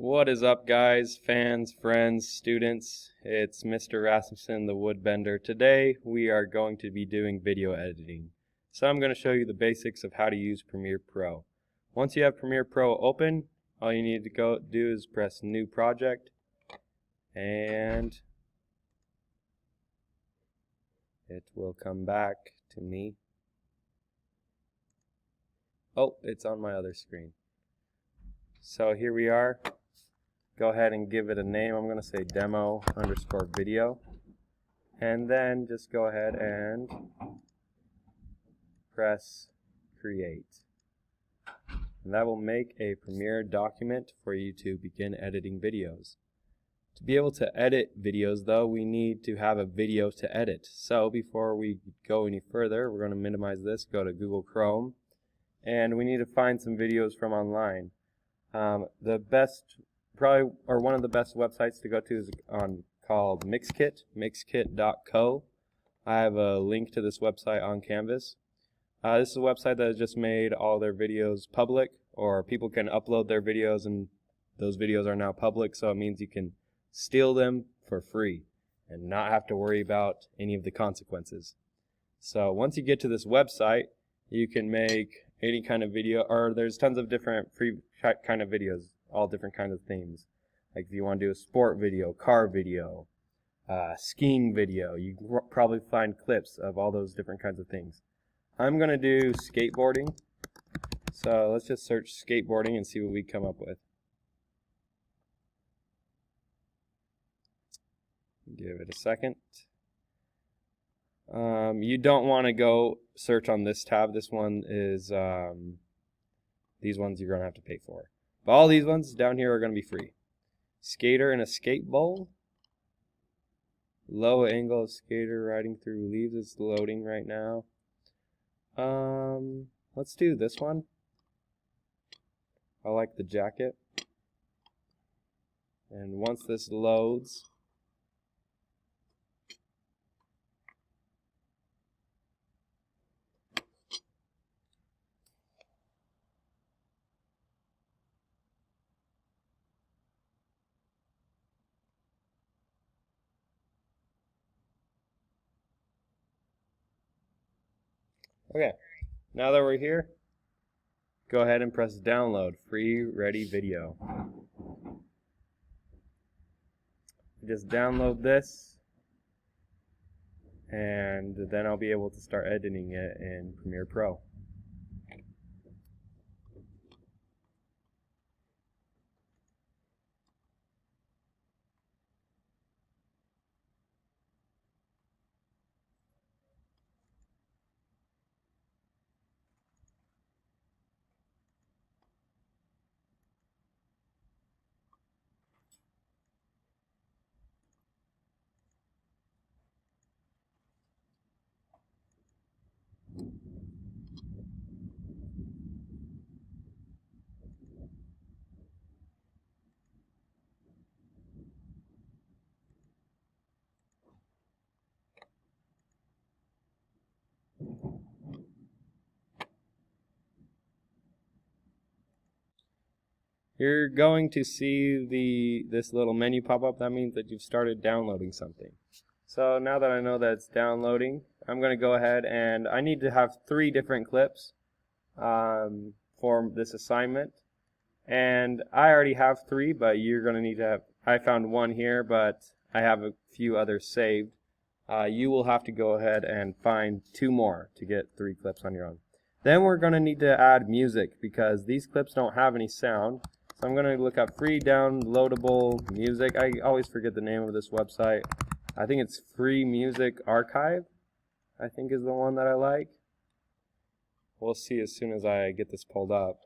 What is up, guys, fans, friends, students? It's Mr. Rasmussen, the Woodbender. Today we are going to be doing video editing. So I'm going to show you the basics of how to use Premiere Pro. Once you have Premiere Pro open, all you need to do is press New Project, and it will come back to me. Oh, it's on my other screen. So here we are. Go ahead and give it a name. I'm going to say demo_video. And then just go ahead and press create. And that will make a Premiere document for you to begin editing videos. To be able to edit videos, though, we need to have a video to edit. So before we go any further, we're going to minimize this, go to Google Chrome, and we need to find some videos from online. The best, probably, or one of the best websites to go to is called Mixkit, mixkit.co. I have a link to this website on Canvas. This is a website that has just made all their videos public, or people can upload their videos and those videos are now public, so it means you can steal them for free and not have to worry about any of the consequences. So once you get to this website, you can make any kind of video, or there's tons of different free kind of videos, all different kinds of themes. Like if you want to do a sport video, car video, skiing video, you can probably find clips of all those different kinds of things. I'm going to do skateboarding, so let's just search skateboarding and see what we come up with. Give it a second. You don't want to go search on this tab. This one is, these ones you're going to have to pay for. But all these ones down here are going to be free. Skater in a skate bowl. Low angle of skater riding through leaves. It's loading right now. Let's do this one. I like the jacket. And once this loads, okay, now that we're here, go ahead and press download, free ready video. Just download this, and then I'll be able to start editing it in Premiere Pro. You're going to see this little menu pop up. That means that you've started downloading something. So now that I know that it's downloading, I'm going to go ahead, and I need to have 3 different clips for this assignment. And I already have 3, but you're going to need to have, I found 1 here, but I have a few others saved. You will have to go ahead and find 2 more to get 3 clips on your own. Then we're going to need to add music because these clips don't have any sound. So I'm going to look up free downloadable music. I always forget the name of this website. I think it's Free Music Archive, I think is the one that I like. We'll see as soon as I get this pulled up.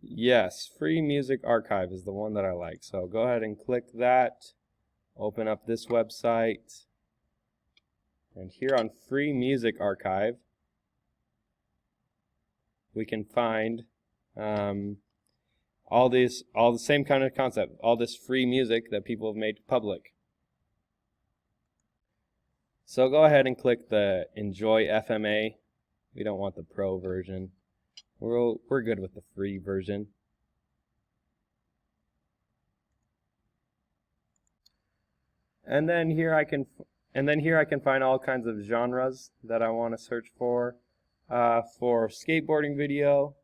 Yes, Free Music Archive is the one that I like. So go ahead and click that. Open up this website. And here on Free Music Archive, we can find all the same kind of concept, all this free music that people have made public. So go ahead and click the Enjoy FMA. We don't want the Pro version. We're good with the free version. And then here I can find all kinds of genres that I want to search for. For skateboarding video,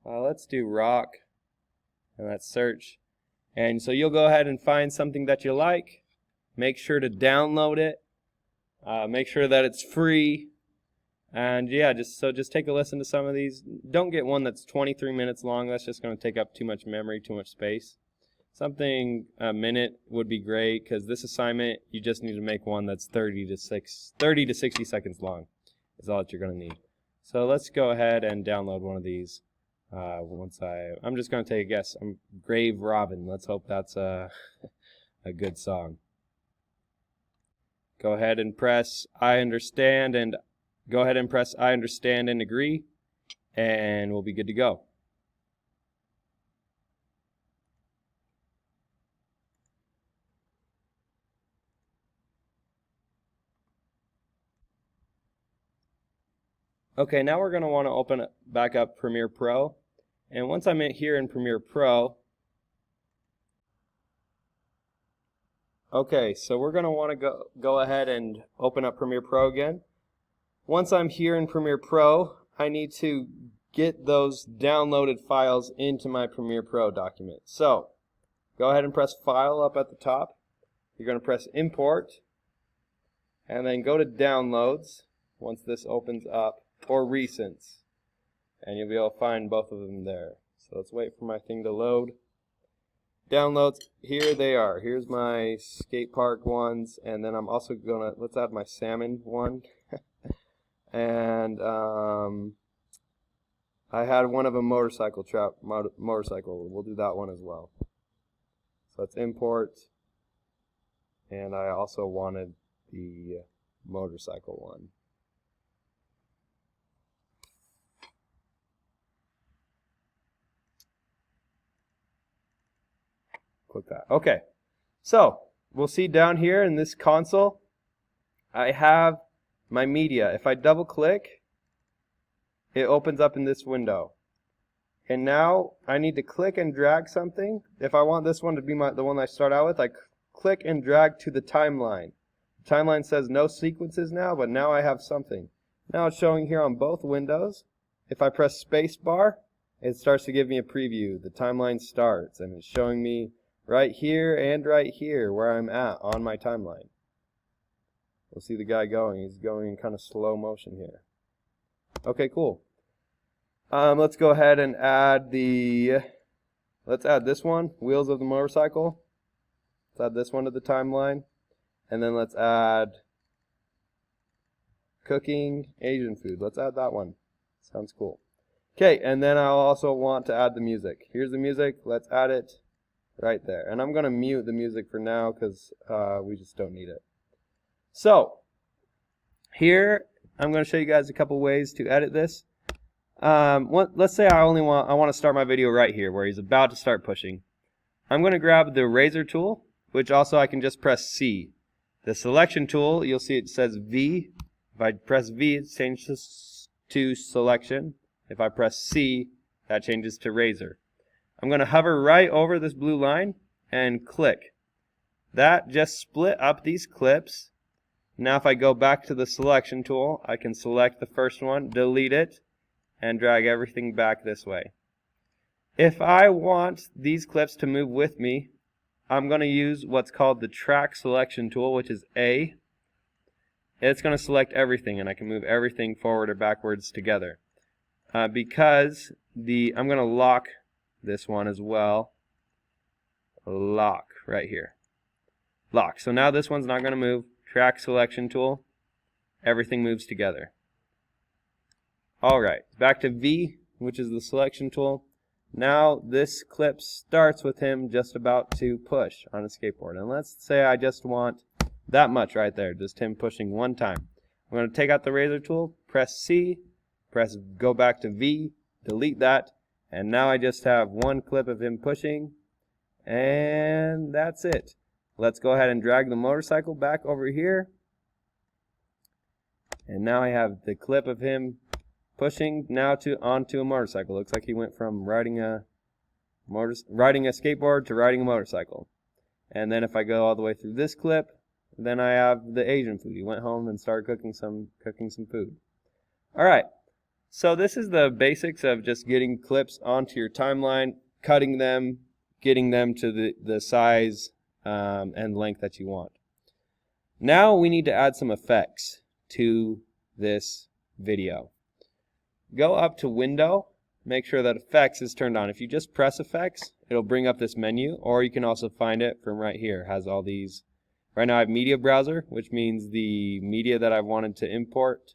let's do rock, and let's search. And so you'll go ahead and find something that you like. Make sure to download it. Make sure that it's free. And yeah, just take a listen to some of these. Don't get one that's 23 minutes long. That's just going to take up too much memory, too much space. Something a minute would be great, because this assignment, you just need to make one that's 30 to 60 seconds long. Is all that you're going to need. So let's go ahead and download one of these. I'm just going to take a guess. Grave Robin. Let's hope that's a good song. Go ahead and press I understand and agree, and we'll be good to go. Okay, now we're going to want to open back up Premiere Pro. And once I'm here in Premiere Pro, okay, so we're going to want to go ahead and open up Premiere Pro again. Once I'm here in Premiere Pro, I need to get those downloaded files into my Premiere Pro document. So, go ahead and press File up at the top. You're going to press Import, and then go to Downloads once this opens up, or Recents, and you'll be able to find both of them there. So let's wait for my thing to load. Downloads, here they are. Here's my skate park ones, and then I'm also gonna, let's add my salmon one. And I had one of a motorcycle. We'll do that one as well. So let's import, and I also wanted the motorcycle one. Click that. Okay, so we'll see down here in this console, I have my media. If I double click, it opens up in this window. And now I need to click and drag something. If I want this one to be the one I start out with, I click and drag to the timeline. The timeline says no sequences now, but now I have something. Now it's showing here on both windows. If I press space bar, it starts to give me a preview. The timeline starts, and it's showing me right here and right here where I'm at on my timeline. We'll see the guy going. He's going in kind of slow motion here. Okay, cool. Let's go ahead and add let's add this one, wheels of the motorcycle. Let's add this one to the timeline. And then let's add cooking Asian food. Let's add that one. Sounds cool. Okay, and then I'll also want to add the music. Here's the music. Let's add it right there. And I'm going to mute the music for now because we just don't need it. So, here I'm going to show you guys a couple ways to edit this. Let's say I want to start my video right here where he's about to start pushing. I'm going to grab the razor tool, which also I can just press C. The selection tool, you'll see it says V. If I press V, it changes to selection. If I press C, that changes to razor. I'm going to hover right over this blue line and click. That just split up these clips. Now if I go back to the selection tool, I can select the first one, delete it, and drag everything back this way. If I want these clips to move with me, I'm going to use what's called the track selection tool, which is A. It's going to select everything, and I can move everything forward or backwards together. Because I'm going to lock this one as well. Lock right here. Lock. So now this one's not going to move. Track selection tool. Everything moves together. Alright, back to V, which is the selection tool. Now this clip starts with him just about to push on a skateboard. And let's say I just want that much right there, just him pushing one time. I'm going to take out the razor tool, press C, go back to V, delete that, and now I just have one clip of him pushing, and that's it. Let's go ahead and drag the motorcycle back over here. And now I have the clip of him pushing now onto a motorcycle. Looks like he went from riding a skateboard to riding a motorcycle. And then if I go all the way through this clip, then I have the Asian food. He went home and started cooking some food. All right. So this is the basics of just getting clips onto your timeline, cutting them, getting them to the size and length that you want. Now we need to add some effects to this video. Go up to Window, make sure that Effects is turned on. If you just press Effects, it'll bring up this menu, or you can also find it from right here. It has all these. Right now I have Media Browser, which means the media that I wanted to import,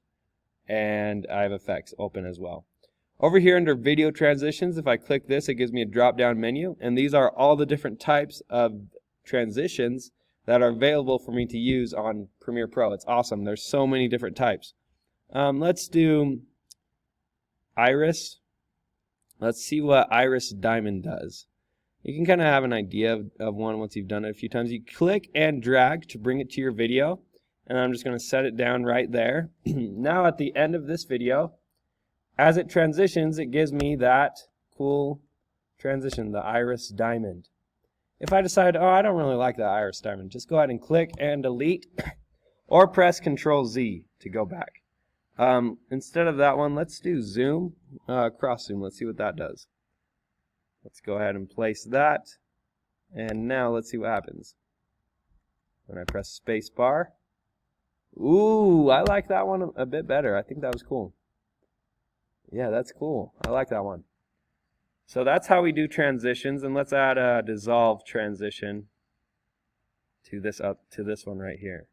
and I have Effects open as well. Over here under Video Transitions, if I click this, it gives me a drop-down menu, and these are all the different types of transitions that are available for me to use on Premiere Pro. It's awesome. There's so many different types. Let's do Iris. Let's see what Iris Diamond does. You can kind of have an idea of one once you've done it a few times. You click and drag to bring it to your video, and I'm just going to set it down right there. Now at the end of this video, as it transitions, it gives me that cool transition, the Iris Diamond. If I decide, oh, I don't really like the Iris Diamond, just go ahead and click and delete, or press Ctrl-Z to go back. Instead of that one, let's do zoom, cross zoom. Let's see what that does. Let's go ahead and place that, and now let's see what happens. When I press space bar, ooh, I like that one a bit better. I think that was cool. Yeah, that's cool. I like that one. So that's how we do transitions, and let's add a dissolve transition to this one right here.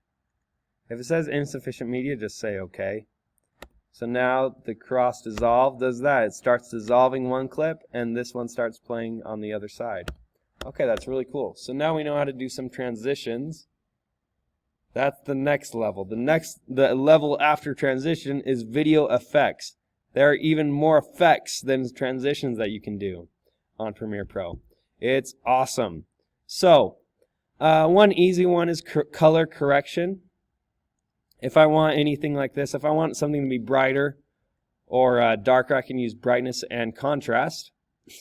If it says insufficient media, just say OK. So now the cross dissolve does that. It starts dissolving one clip, and this one starts playing on the other side. Okay, that's really cool. So now we know how to do some transitions. That's the next level. The level after transition is video effects. There are even more effects than transitions that you can do on Premiere Pro. It's awesome. So, one easy one is color correction. If I want anything like this, if I want something to be brighter or darker, I can use brightness and contrast.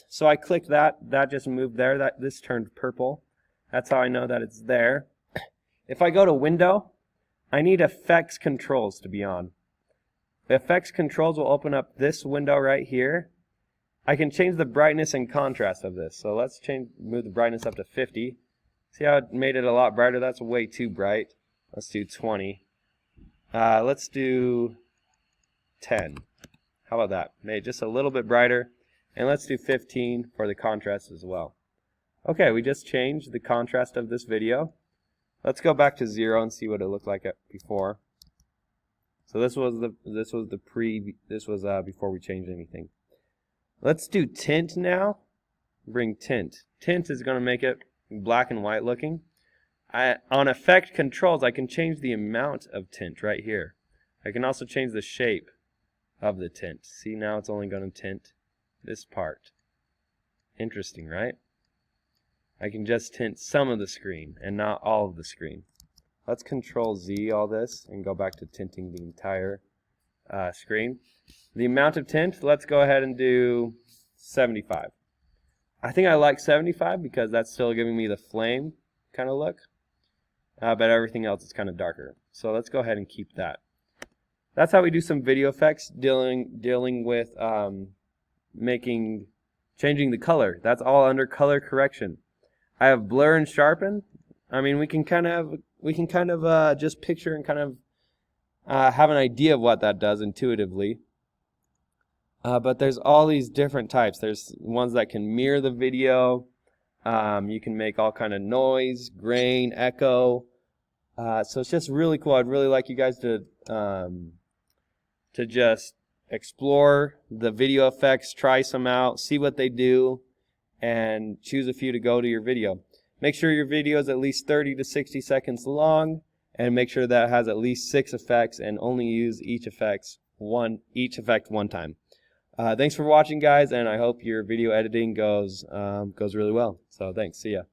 So I click that. That just moved there. This turned purple. That's how I know that it's there. If I go to Window, I need Effects Controls to be on. Effects Controls will open up this window right here. I can change the brightness and contrast of this. So let's move the brightness up to 50. See how it made it a lot brighter? That's way too bright. Let's do 20. Let's do 10. How about that? Made it just a little bit brighter. And let's do 15 for the contrast as well. Okay, we just changed the contrast of this video. Let's go back to 0 and see what it looked like before. So this was before we changed anything. Let's do tint now. Bring tint. Tint is going to make it black and white looking. On Effect Controls, I can change the amount of tint right here. I can also change the shape of the tint. See, now it's only going to tint this part. Interesting, right? I can just tint some of the screen and not all of the screen. Let's Control-Z all this and go back to tinting the entire screen. The amount of tint, let's go ahead and do 75. I think I like 75 because that's still giving me the flame kind of look. But everything else is kind of darker. So let's go ahead and keep that. That's how we do some video effects, dealing with changing the color. That's all under color correction. I have blur and sharpen. I mean, we can kind of just picture and kind of have an idea of what that does intuitively. But there's all these different types. There's ones that can mirror the video. You can make all kind of noise, grain, echo. So it's just really cool. I'd really like you guys to just explore the video effects, try some out, see what they do, and choose a few to go to your video. Make sure your video is at least 30 to 60 seconds long, and make sure that it has at least 6 effects, and only use each effect one time. Thanks for watching, guys, and I hope your video editing goes really well. So thanks. See ya.